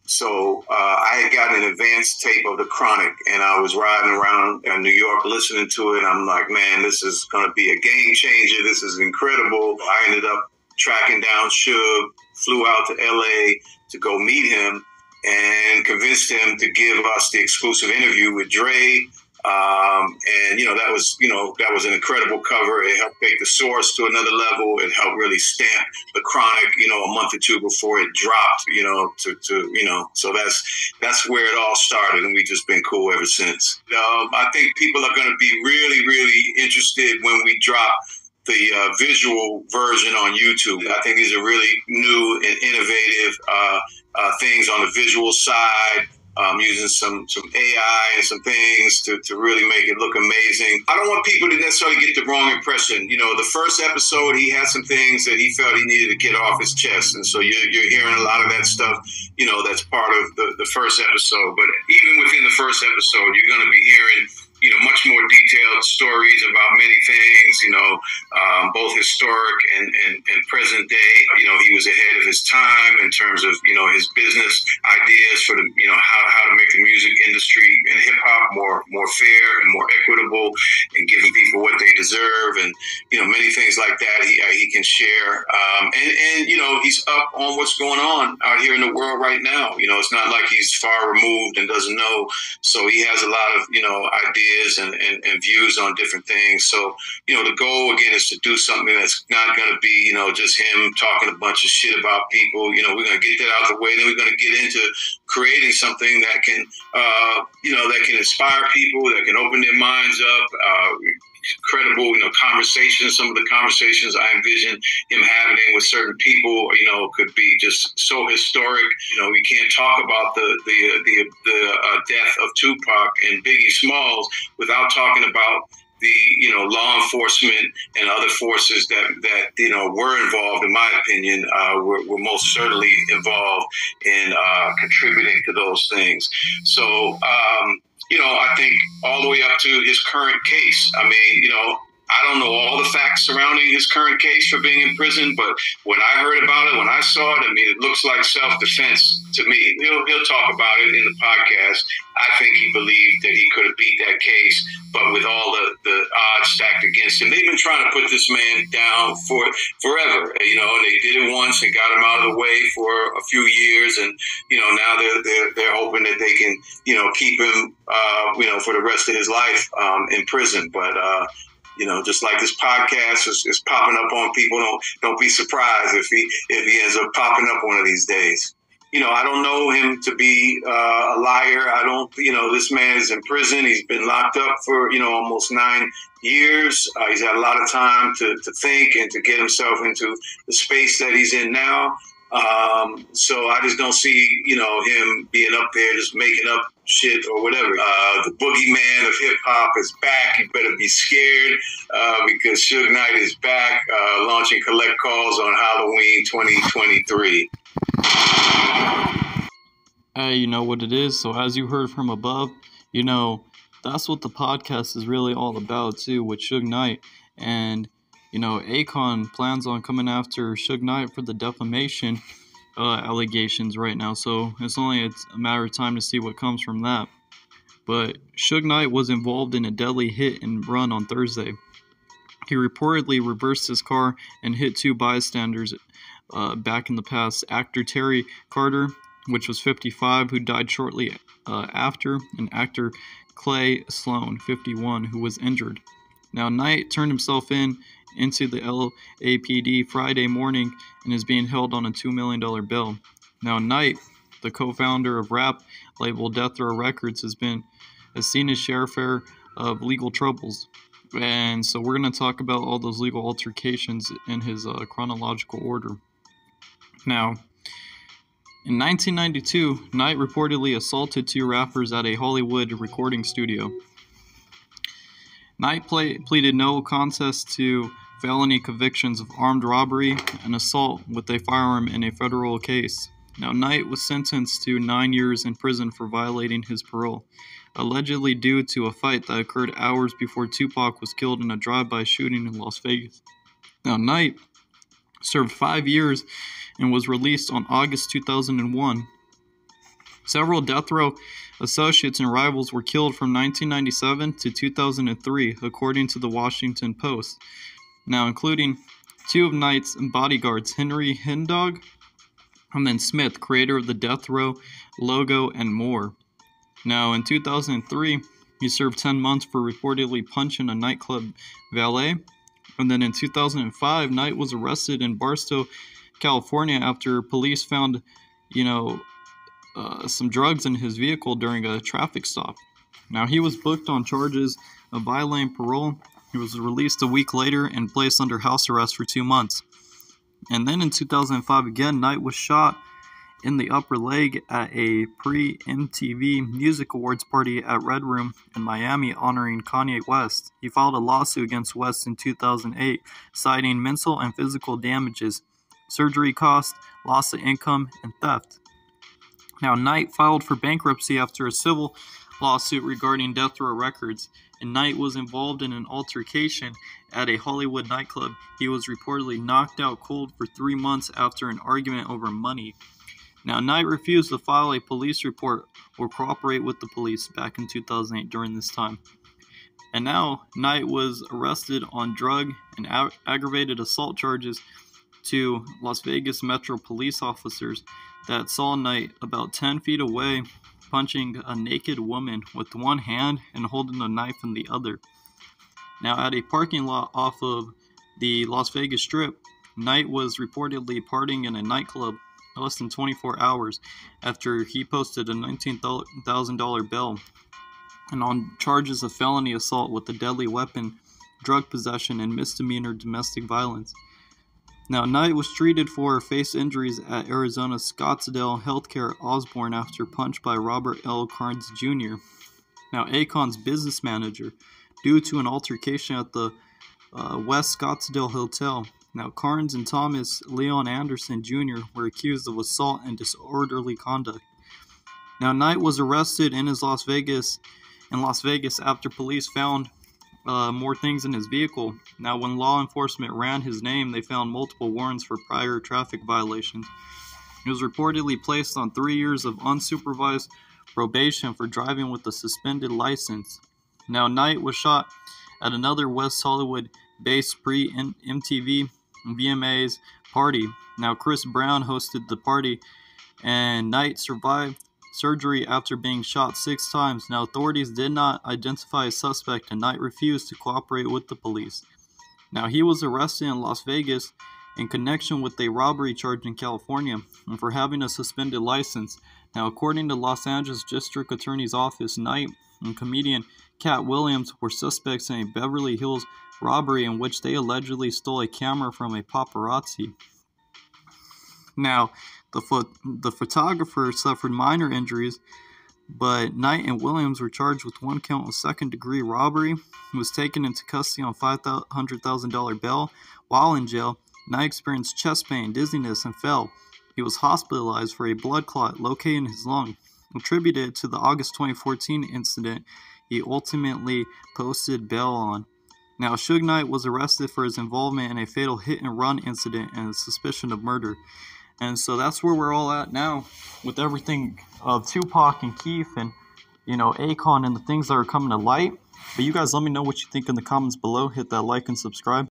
So I had gotten an advanced tape of The Chronic, and I was riding around in New York listening to it. I'm like, man, this is going to be a game changer. This is incredible. I ended up tracking down Suge, flew out to LA to go meet him, and convinced him to give us the exclusive interview with Dre. And that was an incredible cover. It helped take the Source to another level. It helped really stamp The Chronic, a month or two before it dropped, so that's where it all started, and we've just been cool ever since. I think people are going to be really, really interested when we drop the visual version on YouTube. I think these are really new and innovative things on the visual side. Using some AI and some things to really make it look amazing. I don't want people to necessarily get the wrong impression. The first episode, he had some things that he felt he needed to get off his chest. And so you're hearing a lot of that stuff, that's part of the first episode. But even within the first episode, you're going to be hearing much more detailed stories about many things, both historic and present day. He was ahead of his time in terms of, his business ideas for the, how to make the music industry and hip hop more fair and more equitable and giving people what they deserve. And, many things like that he can share. And he's up on what's going on out here in the world right now. It's not like he's far removed and doesn't know. So he has a lot of, ideas and views on different things. So, the goal again is to do something that's not going to be, just him talking a bunch of shit about people. We're going to get that out of the way. Then we're going to get into creating something that can, that can inspire people, that can open their minds up, credible, conversations. Some of the conversations I envision him having with certain people, could be just so historic. We can't talk about the death of Tupac and Biggie Smalls without talking about the law enforcement and other forces that were involved, in my opinion, were most certainly involved in contributing to those things. So I think all the way up to his current case. I mean, I don't know all the facts surrounding his current case for being in prison, but when I heard about it, when I saw it, I mean, it looks like self-defense to me. He'll talk about it in the podcast. I think he believed that he could have beat that case, but with all the odds stacked against him, they've been trying to put this man down for forever. They did it once and got him out of the way for a few years, and now they're hoping that they can keep him for the rest of his life in prison, but. Just like this podcast is popping up on people, don't be surprised if he ends up popping up one of these days. I don't know him to be a liar. I don't, this man is in prison. He's been locked up for, almost 9 years. He's had a lot of time to think and to get himself into the space that he's in now. So I just don't see, him being up there just making up shit or whatever. The boogeyman of hip hop is back. You better be scared because Suge Knight is back, launching collect calls on Halloween 2023. Hey, you know what it is. So as you heard from above, that's what the podcast is really all about too, with Suge Knight. And Akon plans on coming after Suge Knight for the defamation allegations right now, so it's a matter of time to see what comes from that. But Suge Knight was involved in a deadly hit and run on Thursday. He reportedly reversed his car and hit two bystanders back in the past. Actor Terry Carter, which was 55, who died shortly after, and actor Clay Sloan, 51, who was injured. Now, Knight turned himself into the LAPD Friday morning and is being held on a $2 million bail. Now, Knight, the co-founder of rap label Death Row Records, has seen his share of legal troubles. And so we're going to talk about all those legal altercations in his chronological order. Now, in 1992, Knight reportedly assaulted two rappers at a Hollywood recording studio. Knight pleaded no contest to felony convictions of armed robbery and assault with a firearm in a federal case. Now, Knight was sentenced to 9 years in prison for violating his parole, allegedly due to a fight that occurred hours before Tupac was killed in a drive-by shooting in Las Vegas. Now, Knight served 5 years and was released on August 2001. Several death row associates and rivals were killed from 1997 to 2003, according to the Washington Post. Now, including two of Knight's bodyguards, Henry Hindog and then Smith, creator of the death row logo, and more. Now, in 2003, he served 10 months for reportedly punching a nightclub valet. And then in 2005, Knight was arrested in Barstow, California, after police found, some drugs in his vehicle during a traffic stop. Now, he was booked on charges of violating parole. He was released a week later and placed under house arrest for 2 months. And then in 2005, again, Knight was shot in the upper leg at a pre-MTV Music Awards party at Red Room in Miami honoring Kanye West. He filed a lawsuit against West in 2008, citing mental and physical damages, surgery costs, loss of income, and theft. Now, Knight filed for bankruptcy after a civil lawsuit regarding death row records, and Knight was involved in an altercation at a Hollywood nightclub. He was reportedly knocked out cold for 3 months after an argument over money. Now, Knight refused to file a police report or cooperate with the police back in 2008 during this time. And now, Knight was arrested on drug and aggravated assault charges to Las Vegas Metro police officers that saw Knight about 10 feet away punching a naked woman with one hand and holding a knife in the other. Now, at a parking lot off of the Las Vegas Strip, Knight was reportedly partying in a nightclub less than 24 hours after he posted a $19,000 bail and on charges of felony assault with a deadly weapon, drug possession, and misdemeanor domestic violence. Now, Knight was treated for face injuries at Arizona's Scottsdale Healthcare Osborne after punched by Robert L. Carnes Jr. Now, Akon's business manager, due to an altercation at the West Scottsdale Hotel. Now, Carnes and Thomas Leon Anderson Jr. were accused of assault and disorderly conduct. Now, Knight was arrested in Las Vegas after police found more things in his vehicle. Now, when law enforcement ran his name, they found multiple warrants for prior traffic violations. He was reportedly placed on 3 years of unsupervised probation for driving with a suspended license. Now, Knight was shot at another West Hollywood-based pre-MTV VMAs party. Now, Chris Brown hosted the party, and Knight survived surgery after being shot 6 times. Now, authorities did not identify a suspect, and Knight refused to cooperate with the police. Now, he was arrested in Las Vegas in connection with a robbery charge in California and for having a suspended license. Now, according to Los Angeles District Attorney's Office, Knight and comedian Cat Williams were suspects in a Beverly Hills robbery in which they allegedly stole a camera from a paparazzi. Now, the photographer suffered minor injuries, but Knight and Williams were charged with 1 count of second-degree robbery. He was taken into custody on $500,000 bail. While in jail, Knight experienced chest pain, dizziness, and fell. He was hospitalized for a blood clot located in his lung. Attributed to the August 2014 incident, he ultimately posted bail on. Now, Suge Knight was arrested for his involvement in a fatal hit-and-run incident and suspicion of murder. And so that's where we're all at now with everything of Tupac and Keith and, Akon and the things that are coming to light. But you guys let me know what you think in the comments below. Hit that like and subscribe.